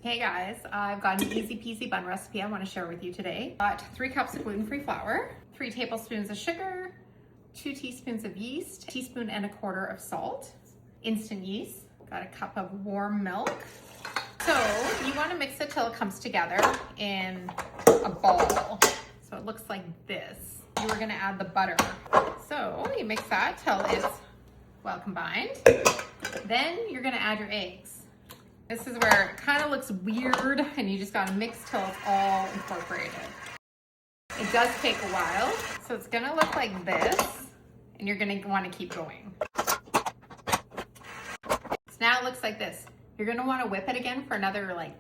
Hey guys, I've got an easy peasy bun recipe I want to share with you today. Got 3 cups of gluten-free flour, 3 tablespoons of sugar, 2 teaspoons of yeast, a teaspoon and a quarter of salt, instant yeast, got a cup of warm milk. So you want to mix it till it comes together in a ball. So it looks like this. You are going to add the butter. So you mix that till it's well combined. Then you're going to add your eggs. This is where it kind of looks weird and you just got to mix till it's all incorporated. It does take a while. So it's going to look like this and you're going to want to keep going. So now it looks like this. You're going to want to whip it again for another like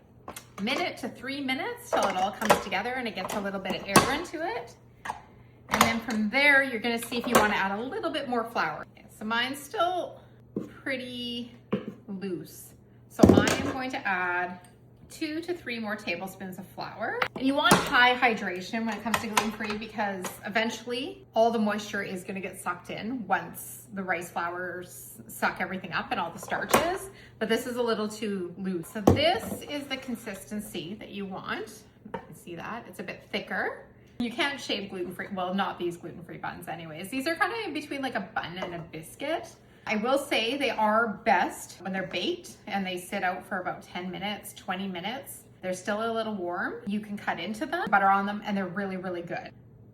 minute to 3 minutes till it all comes together and it gets a little bit of air into it. And then from there, you're going to see if you want to add a little bit more flour. So mine's still pretty loose. So I am going to add 2 to 3 more tablespoons of flour. And you want high hydration when it comes to gluten-free because eventually all the moisture is going to get sucked in once the rice flours suck everything up and all the starches. But this is a little too loose. So this is the consistency that you want. You can see that. It's a bit thicker. You can't shape gluten-free, well, not these gluten-free buns anyways. These are kind of in between like a bun and a biscuit. I will say they are best when they're baked and they sit out for about 10 minutes, 20 minutes. They're still a little warm. You can cut into them, butter on them, and they're really, really good.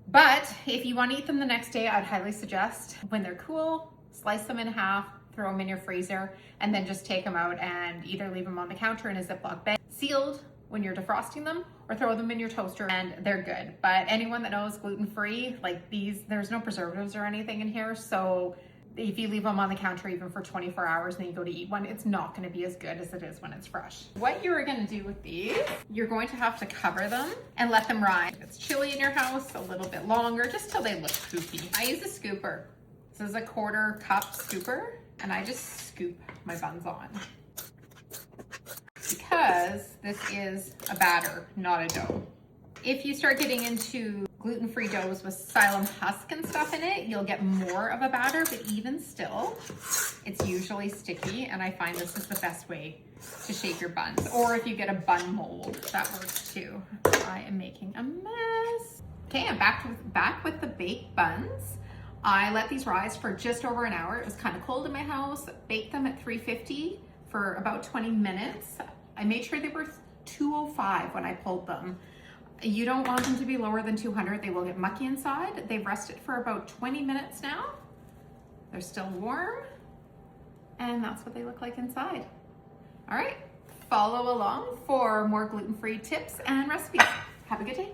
But if you want to eat them the next day, I'd highly suggest when they're cool, slice them in half, throw them in your freezer, and then just take them out and either leave them on the counter in a Ziploc bag, sealed when you're defrosting them, or throw them in your toaster and they're good. But anyone that knows gluten-free, like these, there's no preservatives or anything in here. So if you leave them on the counter even for 24 hours and then you go to eat one, it's not gonna be as good as it is when it's fresh. What you're gonna do with these, you're going to have to cover them and let them rise. If it's chilly in your house, a little bit longer, just till they look poofy. I use a scooper. This is a 1/4 cup scooper, and I just scoop my buns on. Because this is a batter, not a dough. If you start getting into gluten-free doughs with psyllium husk and stuff in it, you'll get more of a batter, but even still, it's usually sticky, and I find this is the best way to shape your buns. Or if you get a bun mold, that works too. I am making a mess. Okay, I'm back with the baked buns. I let these rise for just over an hour. It was kind of cold in my house. Baked them at 350 for about 20 minutes. I made sure they were 205 when I pulled them. You don't want them to be lower than 200. They will get mucky inside. They've rested for about 20 minutes now. They're still warm, and that's what they look like inside. All right, follow along for more gluten-free tips and recipes. Have a good day.